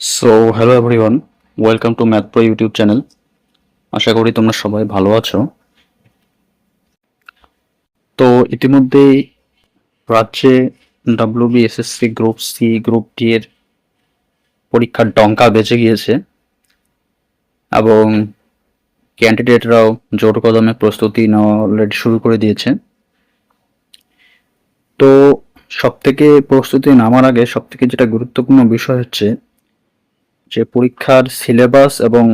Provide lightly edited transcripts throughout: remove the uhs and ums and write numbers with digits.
hello everyone, welcome to Math Pro YouTube channel. আশা করি তোমরা সবাই ভালো আছো। তো ইতিমধ্যেই রাজ্যে WBSSC group C group D এর পরীক্ষার ডঙ্কা বেজে গিয়েছে এবং ক্যান্ডিডেটরাও জোর কদমে প্রস্তুতি নেওয়া অলরেডি শুরু করে দিয়েছে। তো সবথেকে প্রস্তুতি নামার আগে সবথেকে যেটা গুরুত্বপূর্ণ বিষয় হচ্ছে যে পরীক্ষার সিলেবাস এবং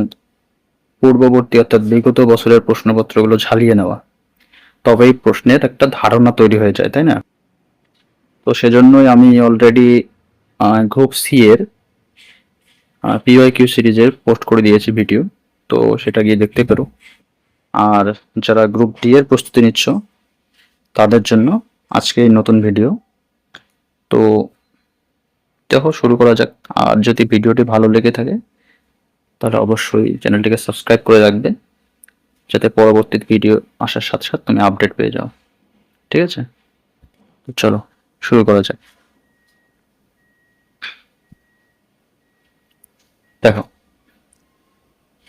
পূর্ববর্তী অর্থাৎ বিগত বছরের প্রশ্নপত্রগুলো ঝালিয়ে নেওয়া, তবেই প্রশ্নের একটা ধারণা তৈরি হয়ে যায়, তাই না? তো সেজন্যই আমি অলরেডি গ্রুপ সি এর PYQ সিরিজের পোস্ট করে দিয়েছি ভিডিও, তো সেটা গিয়ে দেখতে পারো। আর যারা গ্রুপ ডি এর প্রস্তুতি নিচ্ছ তাদের জন্য আজকে নতুন ভিডিও। তো দেখো, শুরু করা যাক। আর যদি ভিডিওটি ভালো লেগে থাকে তাহলে অবশ্যই চ্যানেলটিকে সাবস্ক্রাইব করে রাখবে, যাতে পরবর্তী ভিডিও আসার সাথে সাথে তুমি আপডেট পেয়ে যাও। ঠিক আছে, তো চলো শুরু করা যাক। দেখো,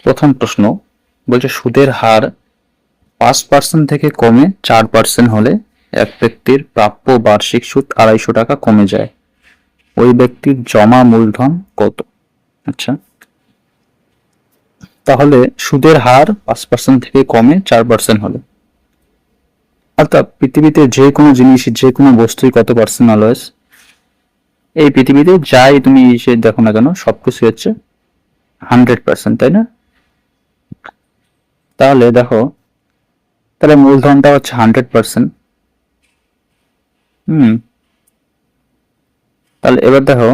প্রথম প্রশ্ন বলছে সুদের হার 5% থেকে কমে 4% হলে এক ব্যক্তির প্রাপ্য বার্ষিক সুদ 250 টাকা কমে যায়। ওই ব্যক্তির জমা মূলধন কত? আচ্ছা, তাহলে সুদের হার 5% থেকে কমে 4% হলে, অর্থাৎ পৃথিবীতে যে কোনো জিনিস, যে কোনো বস্তুই কত পার্সেন্ট অলওয়েজ, এই পৃথিবীতে যাই তুমি সে দেখো না কেন সবকিছু হচ্ছে 100%, তাই না? তাহলে দেখো, তাহলে মূলধনটা হচ্ছে 100%। তাহলে এবার দেখো,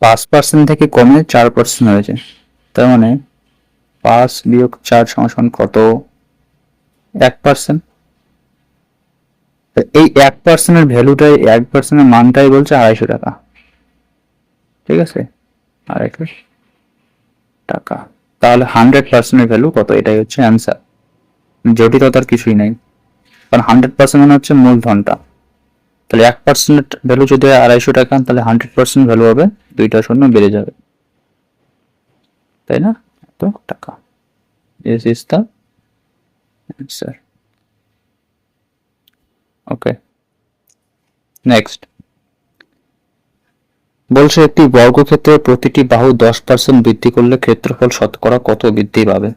5% থেকে কমে 4% হয়েছে, তার মানে 5 - 4 সমান কত? 1%। এই 1%-এর ভ্যালুটাই, 1%-এর মানটাই বলছে 250 টাকা। ঠিক আছে, 250 টাকা। তাহলে 100%-এর ভ্যালু কত? এটাই হচ্ছে অ্যান্সার। জটিলতার কিছুই নাই, কারণ 100% মানে হচ্ছে মূলধনটা। তাহলে 1% ভ্যালু যদি 250 টাকা, তাহলে 100% ভ্যালু হবে 2টা শূন্য বেড়ে যাবে, তাই না? এত টাকা। This is the answer. Okay, next বলছে একটি বর্গক্ষেত্রের প্রতিটি বাহু 10% বৃদ্ধি করলে ক্ষেত্রফল শতকরা কত বৃদ্ধি পাবে?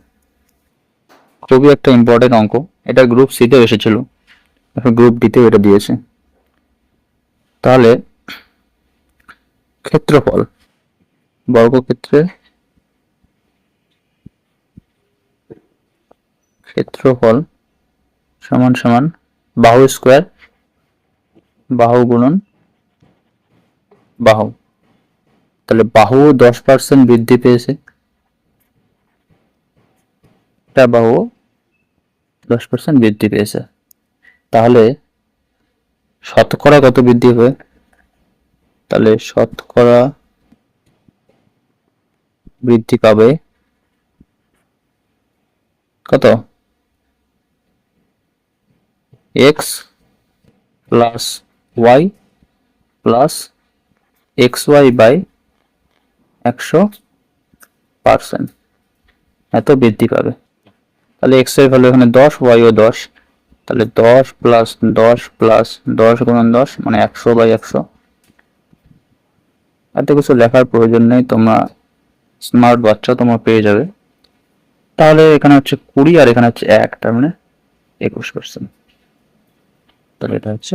খুবই একটা ইম্পর্টেন্ট অঙ্ক। এটা গ্রুপ সি তেও এসেছিল, গ্রুপ ডি তেও এটা দিয়েছে। তাহলে ক্ষেত্রফল, বর্গক্ষেত্রের ক্ষেত্রফল সমান সমান বাহু স্কোয়ার, বাহু গুণন বাহু। তাহলে বাহু 10% বৃদ্ধি পেয়েছে, একটা বাহু 10% বৃদ্ধি পেয়েছে, তাহলে শতকরা কত বৃদ্ধি হবে? তাহলে শতকরা বৃদ্ধি পাবে কত? x plus y plus xy by 100%, এত বৃদ্ধি পাবে। তাহলে x এর ভ্যালু এখানে 10, y ও 10, তাহলে 10 প্লাস 10 প্লাস 10 গুণন 10 মানে 100/100। এত কিছু লেখার প্রয়োজন নেই, তোমরা স্মার্ট বাচ্চা, তোমরা পেয়ে যাবে। তাহলে এখানে হচ্ছে 20 আর এখানে হচ্ছে 1, তার মানে 21%। তাহলে এটা হচ্ছে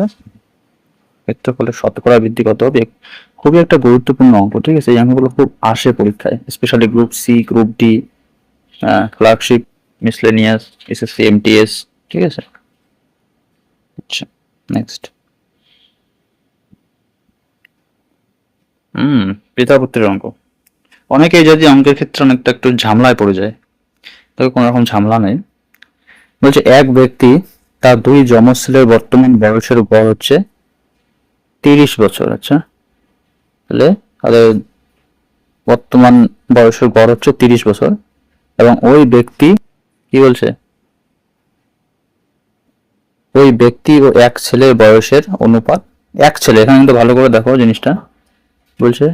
ক্ষেত্রফলের শতকরা বৃদ্ধি কত হবে। খুবই একটা গুরুত্বপূর্ণ অঙ্ক, ঠিক আছে? এই অঙ্কগুলো খুব আসে পরীক্ষায়, specially group C, group D, clerkship, miscellaneous, SSC, MTS। ঠিক আছে, আচ্ছা নেক্সট। পিতাপুত্রের অঙ্ক। অনেকেই যদি অঙ্কের ক্ষেত্রে অনেকটা একটু ঝামেলায় পড়ে যায়, তবে কোনো রকম ঝামেলা নেই। বলছে এক ব্যক্তি তার 2 যমজ ছেলের বর্তমান বয়সের গড় হচ্ছে 30 বছর। আচ্ছা, তাহলে তাদের বর্তমান বয়সের গড় হচ্ছে 30 বছর, এবং ওই ব্যক্তি কি বলছে? ওই ব্যক্তি ও এক ছেলের বয়সের অনুপাত। এক ছেলে, এখানে কিন্তু ভালো করে দেখো জিনিসটা, বলছে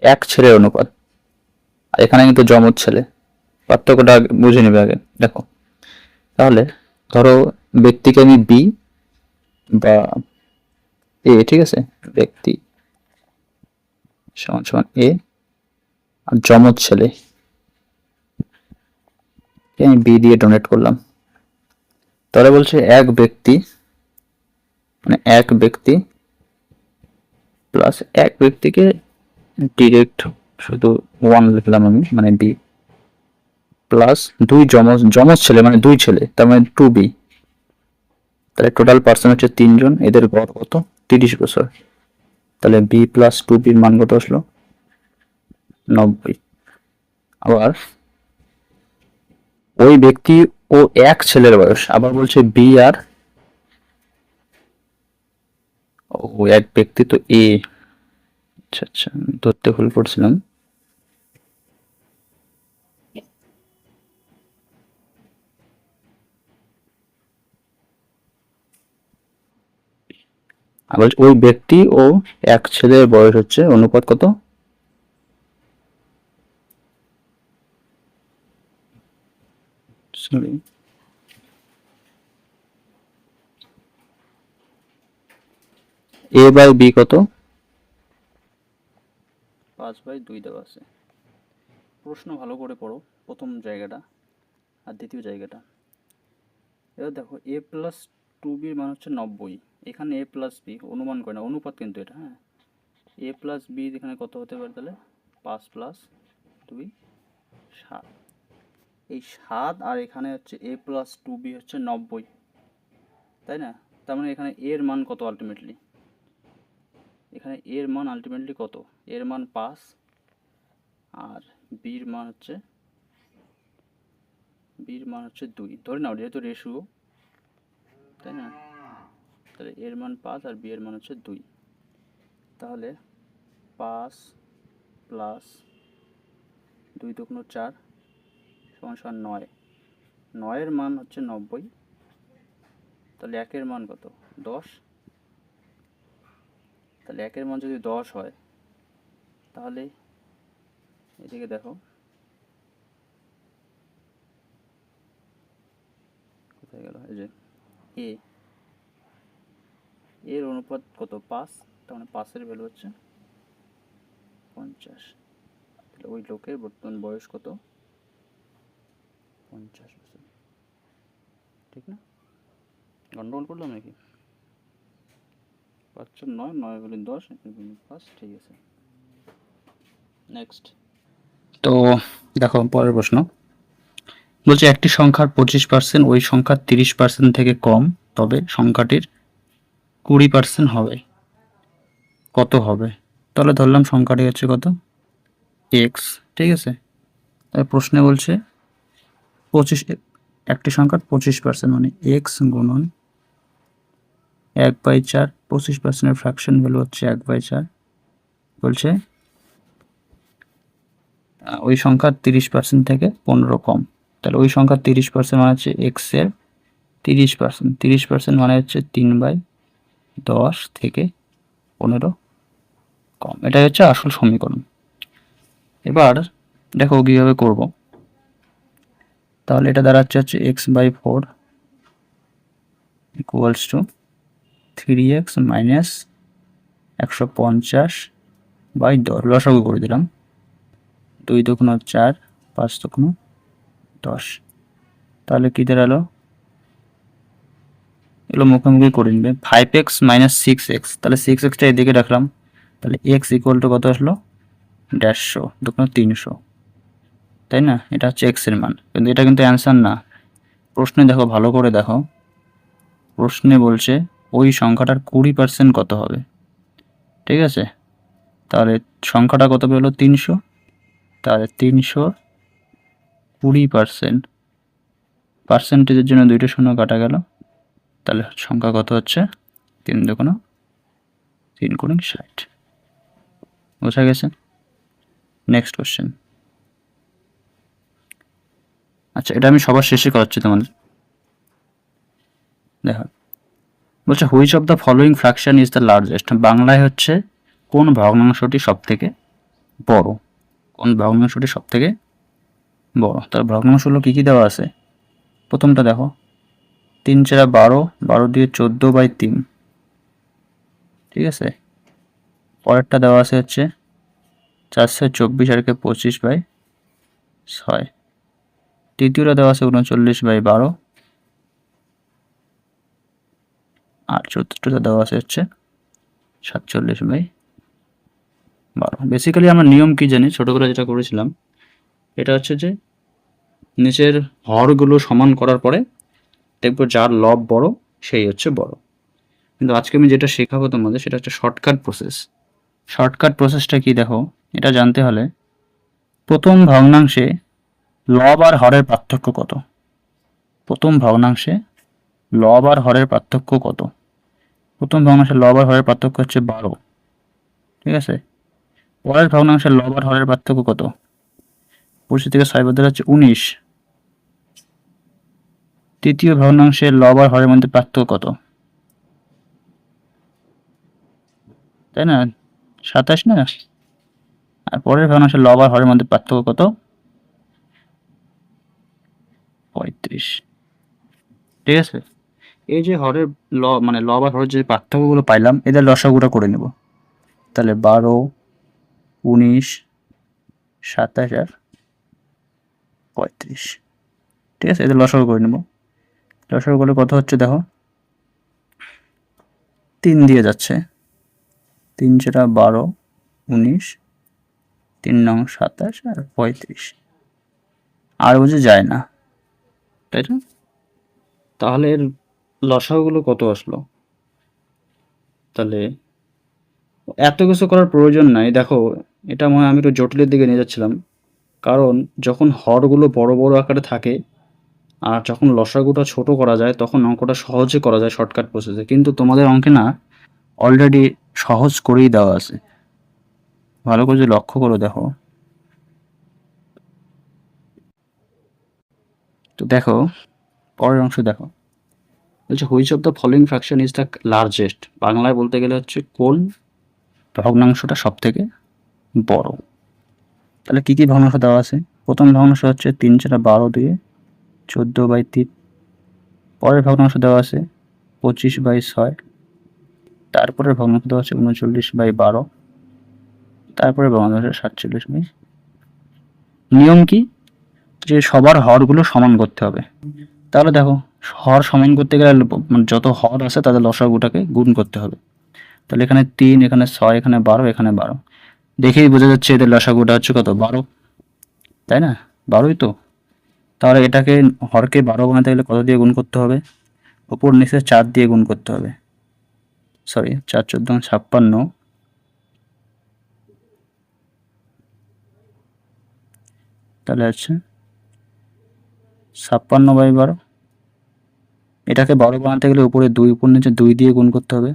এক ছেলের অনুপাত, আর এখানে কিন্তু যমজ ছেলে। পার্থক্যটা বুঝে নেবে আগে। দেখো তাহলে ধরো ব্যক্তিকে আমি বি বা এ, ঠিক আছে, ব্যক্তি সমান সমান এ, আর যমজ ছেলে আমি বি দিয়ে ডোনেট করলাম। তাহলে বলছে এক ব্যক্তি, মানে এক ব্যক্তি প্লাস এক ব্যক্তিকে ডিরেক্ট শুধু ওয়ান লিখলাম আমি, মানে বি, প্লাস দুই যমজ যমজ ছেলে মানে দুই ছেলে, তার মানে টু বি। তাহলে টোটাল পার্সন হচ্ছে তিনজন, এদের গড় কত? 30 বছর। তাহলে বি প্লাস টু বির মান কত আসলো? 90। আবার ওই ব্যক্তি ও এক ছেলের বয়স, আবার বলছে বি আর ও এক ব্যক্তি তো এ। আচ্ছা আচ্ছা, ধরতে ভুল করছিলাম। আবার ওই ব্যক্তি ও এক ছেলের বয়স হচ্ছে অনুপাত কত? সরি, এ বাই বি কত? 5/2 দেওয়া আছে। প্রশ্ন ভালো করে পড়ো, প্রথম জায়গাটা আর দ্বিতীয় জায়গাটা। এবার দেখো এ প্লাস টু বির মান হচ্ছে 90। এখানে এ প্লাস বি অনুমান করে না, অনুপাত কিন্তু এটা, হ্যাঁ। এ প্লাস বি এখানে কত হতে পারে তাহলে? 5+2 7। এই 7 আর এখানে হচ্ছে এ প্লাস টু বি হচ্ছে 90, তাই না? তার মানে এখানে এর মান কত আলটিমেটলি? এখানে এর মান আলটিমেটলি কত? এর মান 5 আর বির মান হচ্ছে 2 ধরে নাও, যেহেতু রেশিও, তাই না? তাহলে এর মান 5 আর বি এর মান হচ্ছে 2। তাহলে 5 প্লাস 2 দুগুণ 4 সমান সমান 9। 9 মান হচ্ছে 90। তাহলে একের মান কত? 10। তাহলে একের মান যদি 10 হয়, তাহলে এদিকে দেখো কোথায় গেল, এই যে এ, এর অনুপাত কত? 5। তার মানে 5-এর ভ্যালু হচ্ছে 50। তাহলে ওই লোকের বর্তমান বয়স কত? 50 বছর। ঠিক না? গন্ডগোল করলাম নাকি? 5 9, 9 গুণ 10, 5। ঠিক আছে, নেক্সট। তো দেখো পরের প্রশ্ন বলছে একটি সংখ্যার 25% ওই সংখ্যার 30% থেকে কম, তবে সংখ্যাটির 20% হবে, কত হবে? তাহলে ধরলাম সংখ্যাটি হচ্ছে কত? এক্স, ঠিক আছে। তাহলে প্রশ্নে বলছে 25, একটি সংখ্যার 25% মানে এক্স গুণন 1/4। 25%-এর ফ্র্যাকশন ভ্যালু হচ্ছে 1/4। বলছে ওই সংখ্যার 30% থেকে 15 কম। তাহলে ওই সংখ্যার 30% মানে হচ্ছে এক্স এর 30%। 30% মানে হচ্ছে 3/10 থেকে 15 কম। এটাই হচ্ছে আসল সমীকরণ। এবার দেখো কীভাবে করব। তাহলে এটা দাঁড়াচ্ছে হচ্ছে x/4 equals to 3x minus 150/10। লসাগু করে দিলাম। 2 দুগুণ 4, 5 দুগুণ 10। তাহলে কী দাঁড়ালো? এগুলো মুখোমুখি করে নিবে। 5x মাইনাস 6x, তাহলে 6xটা এদিকে রাখলাম। তাহলে x ইকুয়াল টু কত আসলো? 150 দুগুণ 300, তাই না? এটা হচ্ছে x এর মান, কিন্তু এটা কিন্তু অ্যান্সার না। প্রশ্নে দেখো, ভালো করে দেখো, প্রশ্নে বলছে ওই সংখ্যাটার 20% কত হবে, ঠিক আছে? তাহলে সংখ্যাটা কত পেলো? 300। তাহলে 300 20%, পার্সেন্টেজের জন্য 2টা শূন্য কাটা গেল। তাহলে সংখ্যা কত হচ্ছে? 3 দুগুণ 3 গুণ 60। বোঝা গেছে? Next question. আচ্ছা, এটা আমি সবার শেষে করাচ্ছি তোমাদের। দেখো বলছে which of the following fraction is the largest. বাংলায় হচ্ছে কোন ভগ্নাংশটি সব থেকে বড়, কোন ভগ্নাংশটি সব থেকে বড়। তার ভগ্নাংশগুলো কী কী দেওয়া আছে? প্রথমটা দেখো, 3 4 12, 12 দিয়ে 14/3, ঠিক আছে। পরেরটা দেওয়া আছে হচ্ছে 4 4 24 আর 25/6। তৃতীয়টা দেওয়া আছে 39/12, আর চতুর্থটা দেওয়া আছে হচ্ছে 47/12। বেসিক্যালি আমরা নিয়ম কি জানি, ছোটবেলায় যেটা করেছিলাম, এটা হচ্ছে যে নিচের হরগুলো সমান করার পরে দেখবো যার লব বড় সেই হচ্ছে বড়। কিন্তু আজকে আমি যেটা শেখাবো তোমাদের সেটা হচ্ছে শর্টকাট প্রসেস। শর্টকাট প্রসেসটা কি দেখো, এটা জানতে হলে প্রথম ভগ্নাংশে লব আর হরের পার্থক্য কত? প্রথম ভগ্নাংশে লব আর হরের পার্থক্য কত? প্রথম ভগ্নাংশে লব আর হরের পার্থক্য হচ্ছে 12, ঠিক আছে। পরের ভগ্নাংশের লব আর হরের পার্থক্য কত? 25 থেকে 6 বাদ হচ্ছে 19। তৃতীয় ভগ্নাংশের লব আর হরের মধ্যে পার্থক্য কত? তাই না, 27 না? আর পরের ভগ্নাংশের লব আর হরের মধ্যে পার্থক্য কত? 35, ঠিক আছে। এই যে হরের মানে লব আর হরের যে পার্থক্যগুলো পাইলাম, এদের লসাগুটা করে নেব। তাহলে 12, 19, 27 আর 35, ঠিক আছে। এদের লসাগু করে নেব। লসাগু করলে কত হচ্ছে দেখো, 3 দিয়ে যাচ্ছে, 3 4 12, 19, 3 9 27 আর 35, আর বুঝে যায় না, তাই না? তাহলে এর লসাগুলো কত আসলো? তাহলে এত কিছু করার প্রয়োজন নাই। দেখো, এটা মনে হয় আমি একটু জটিলের দিকে নিয়ে যাচ্ছিলাম, কারণ যখন হরগুলো বড় বড় আকারে থাকে আর যখন লসাগুটা ছোট করা যায় তখন অঙ্কটা সহজে করা যায় শর্টকাট প্রসেসে। কিন্তু তোমাদের অঙ্কে না অলরেডি সহজ করেই দেওয়া আছে, ভালো করে যদি লক্ষ্য করে দেখো। তো দেখো পরের অংশ দেখো, বলছে which of the following fraction is the largest. বাংলায় বলতে গেলে হচ্ছে কোন ভগ্নাংশটা সব থেকে বড়। তাহলে কী কী ভগ্নাংশ দেওয়া আছে? প্রথম ভগ্নাংশ হচ্ছে 3 4 12 দিয়ে 14/3। পরের ভগ্নাংশ দেওয়া আছে 25/6। তারপরের ভগ্নাংশ দেওয়া আছে 39/12। তারপরে ভগ্নাংশ 47। নিয়ম কি, যে সবার হরগুলো সমান করতে হবে। তাহলে দেখো, হর সমান করতে গেলে মানে যত হর আছে তাদের লসাগুটাকে গুণ করতে হবে। তাহলে এখানে 3, এখানে 6, এখানে 12, এখানে 12, দেখেই বোঝা যাচ্ছে এদের লসাগুটা হচ্ছে কত? 12, তাই না? 12ই তো। তাহলে এটাকে হরকে 12 বানাতে গেলে কত দিয়ে গুণ করতে হবে? ওপর নিচে 4 দিয়ে গুণ করতে হবে। সরি, 4 14 56, তাহলে হচ্ছে 56/12। এটাকে 12 বানাতে গেলে উপরে 2, উপর নিচে 2 দিয়ে গুণ করতে হবে,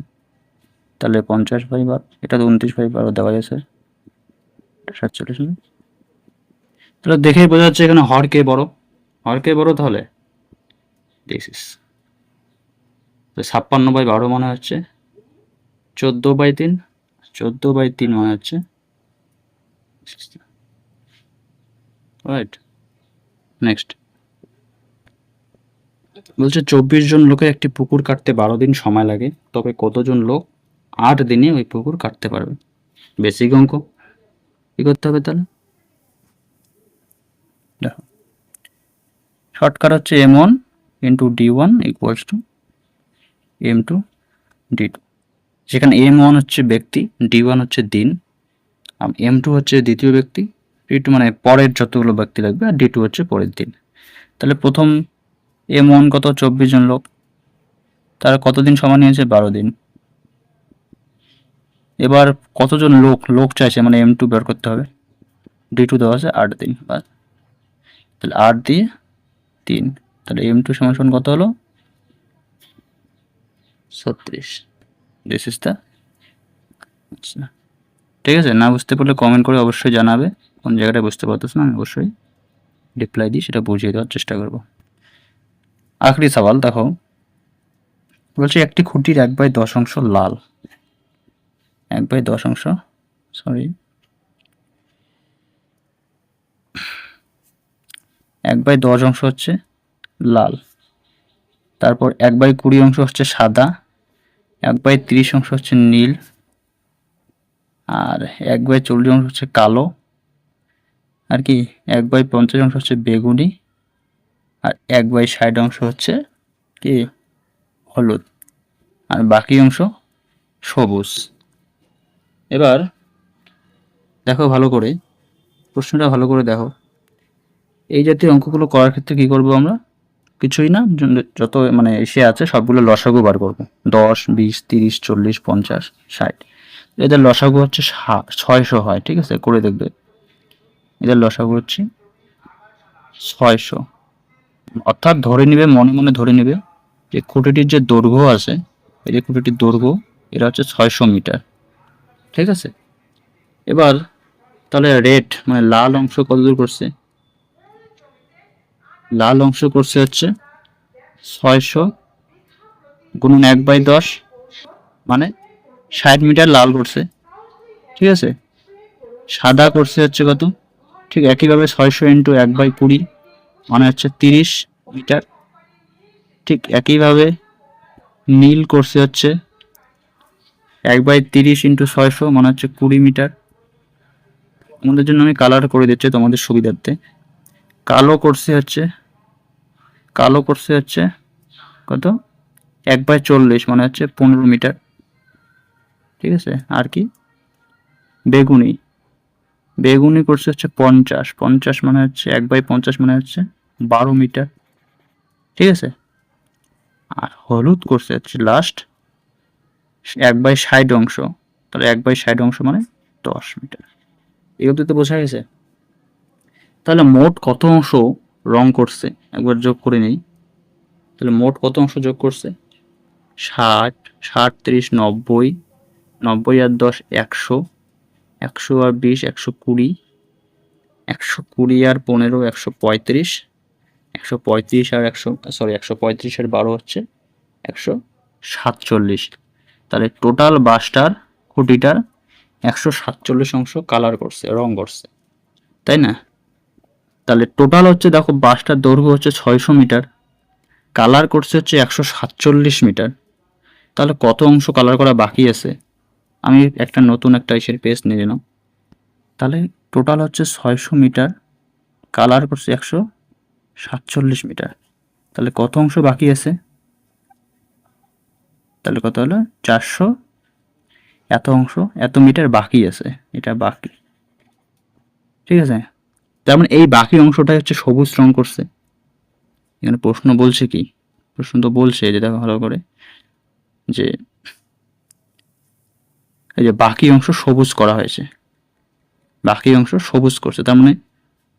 তাহলে 50/12। এটা তো 29/12 দেওয়া যাচ্ছে, 47। তাহলে দেখেই বোঝা যাচ্ছে এখানে হর কে বড়, হর কে বড়। তাহলে দিস ইস 56/12 মনে হচ্ছে 14/3, 14/3 মনে হচ্ছে রাইট। নেক্সট বলছে 24 জন লোকের একটি পুকুর কাটতে 12 দিন সময় লাগে, তবে কতজন লোক 8 দিনে ওই পুকুর কাটতে পারবে? বেসিক অঙ্ক। কি করতে হবে তাহলে? দেখো, শর্টকাট হচ্ছে m1 into d1 equals to m2 d2। যেখানে m1 হচ্ছে ব্যক্তি, d1 হচ্ছে দিন, আর m2 হচ্ছে দ্বিতীয় ব্যক্তি, d2 মানে পরের যতগুলো ব্যক্তি লাগবে, আর d2 হচ্ছে পরের দিন। তাহলে প্রথম m1 কত? 24 জন লোক, তারা কতদিন সময় নিয়েছে? 12 দিন। এবার কতজন লোক লোক চাইছে, মানে m2 বের করতে হবে। d2 দেওয়া আছে 8 দিন, বাস। তাহলে 8 দিয়ে 3, তাহলে m2 সমান সমান কত হলো? 36। দিস ইজ দ্য, আচ্ছা ঠিক আছে। না বুঝতে পারলে কমেন্ট করে অবশ্যই জানাবে, কোন জায়গাটা বুঝতে পারতেছ না, আমি অবশ্যই রিপ্লাই দিই, সেটা বুঝিয়ে দেওয়ার চেষ্টা করব। আখরি সওয়াল দেখো, বলছে একটি খুঁটির 1/10 লাল, 1/10, সরি 1/10 অংশ হচ্ছে লাল, তারপর 1/20 অংশ হচ্ছে সাদা, 1/30 অংশ হচ্ছে নীল, আর 1/40 অংশ হচ্ছে কালো, আর কি 1/50 অংশ হচ্ছে বেগুনি, আর 1/60 অংশ হচ্ছে কি হলুদ, আর বাকি অংশ সবুজ। এবার দেখো ভালো করে, প্রশ্নটা ভালো করে দেখো। এই জাতীয় অঙ্কগুলো করার ক্ষেত্রে কি করব আমরা? কিছুই না, যত মানে এসে আছে সবগুলো লসাগু বার করব। 10, 20, 30, 40, 50, 60। এদের লসাগু হচ্ছে 600 হয়, ঠিক আছে? করে দেখবে। এদের লসাগু হচ্ছে 600, অর্থাৎ ধরে নিবে, মনে মনে ধরে নিবে যে খুঁটিটির যে দৈর্ঘ্য আছে, এই যে খুঁটিটির দৈর্ঘ্য এটা হচ্ছে 600 মিটার, ঠিক আছে? এবার তাহলে রেড মানে লাল অংশ কতদূর করছে? লাল অংশ করছে হচ্ছে 600 গুণন 1/10, মানে 60 মিটার লাল করছে, ঠিক আছে? সাদা করছে হচ্ছে কত? ঠিক একইভাবে 600 ইন্টু 1/20 মানে হচ্ছে 30 মিটার। ঠিক একইভাবে নীল করছে হচ্ছে 1/30 ইন্টু 600 মানে হচ্ছে 20 মিটার। আমাদের জন্য আমি কালার করে দিচ্ছি তোমাদের সুবিধার্থে। কালো করছে কত? 1/40 মানে হচ্ছে 15 মিটার, ঠিক আছে? আর কি বেগুনি করছে হচ্ছে 50 মানে হচ্ছে 1/50 মানে হচ্ছে 12 মিটার, ঠিক আছে? আর হলুদ করছে হচ্ছে লাস্ট 1/60 অংশ, তাহলে 1/60 অংশ মানে 10 মিটার। এই অবধি তো বোঝা গেছে। তাহলে মোট কত অংশ রং করছে একবার যোগ করে নেই। তাহলে মোট কত অংশ যোগ করছে? 60, 60, 30, 90, 90 আর 10 100, 100 আর 20 120, 120 আর 15 135, 135 আর 135 আর 12 হচ্ছে 147। তাহলে টোটাল বাসটার খুঁটিটার 147 অংশ কালার করছে, রং করছে, তাই না? তাহলে টোটাল হচ্ছে দেখো বাসটার দৈর্ঘ্য হচ্ছে 600 মিটার, কালার করছে হচ্ছে 147 মিটার। তাহলে কত অংশ কালার করা বাকি আছে? আমি একটা নতুন একটা ইসের পেজ নিয়ে নিলাম। তাহলে টোটাল হচ্ছে 600 মিটার, কালার করছে 147 মিটার। তাহলে কত অংশ বাকি আছে? তাহলে কত হলো? 400, এত অংশ এত মিটার বাকি আছে, এটা বাকি, ঠিক আছে? তার মানে এই বাকি অংশটাই হচ্ছে সবুজ রং করছে। এখানে প্রশ্ন বলছে কি? প্রশ্ন তো বলছে যে দেখো ভালো করে, যে এই যে বাকি অংশ সবুজ করা হয়েছে, বাকি অংশ সবুজ করছে, তার মানে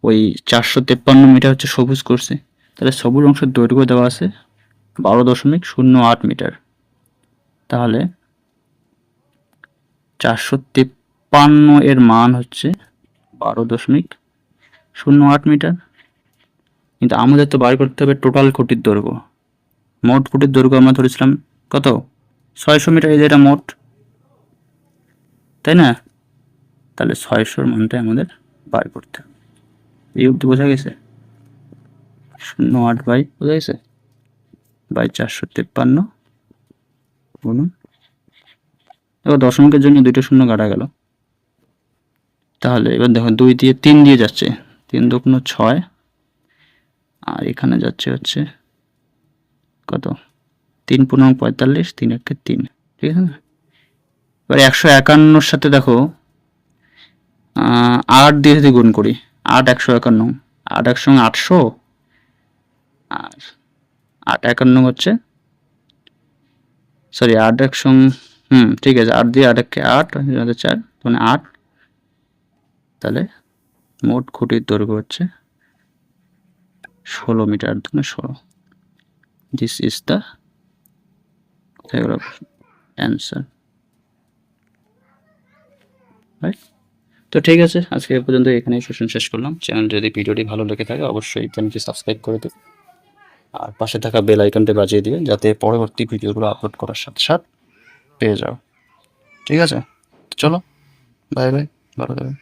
ওই 453 মিটার হচ্ছে সবুজ করছে। তাহলে সবুজ অংশের দৈর্ঘ্য দেওয়া আছে 12.08 মিটার। তাহলে 453 এর মান হচ্ছে 12.08 মিটার। কিন্তু আমাদের তো বার করতে হবে টোটাল খুঁটির দৈর্ঘ্য। মোট খুঁটির দৈর্ঘ্য আমরা ধরেছিলাম কত? 600 মিটার, এই যেটা মোট, তাই না? তাহলে 600-র মানটাই আমাদের বার করতে হবে। এই অবধি বোঝা গেছে? 08 বাই বোঝা গেছে বাই 453 গুণন, এবার দশমিকের জন্য 2টা শূন্য কাটা গেল। তাহলে এবার দেখো 2 দিয়ে 3 দিয়ে যাচ্ছে, 3 দুগুণ 6, আর এখানে যাচ্ছে হচ্ছে কত? 3 পূর্ণাঙ্গ 45, 3 একে 3, ঠিক আছে না? এবার 151-র সাথে দেখো 8 দিয়ে যদি গুণ করি, 8 151, 8 একসঙ্গে 800, আর 8 51 হচ্ছে, সরি 8 একসঙ্গে, ঠিক আছে, 8 দিয়ে 8 একে 8, 4 মানে 8। তাহলে মোট খুঁটির দৈর্ঘ্য হচ্ছে 16 metre, 16। This is the answer, right? তো ঠিক আছে, আজকে এ পর্যন্ত এখানেই সেশন শেষ করলাম। চ্যানেল যদি ভিডিওটি ভালো লেগে থাকে অবশ্যই চ্যানেলটি সাবস্ক্রাইব করে দেবে, আর পাশে থাকা বেল আইকনটি বাজিয়ে দিবে যাতে পরবর্তী ভিডিওগুলো আপলোড করার সাথে সাথে পেয়ে যাও, ঠিক আছে? চলো, বাই বাই, ভালো থাকবে।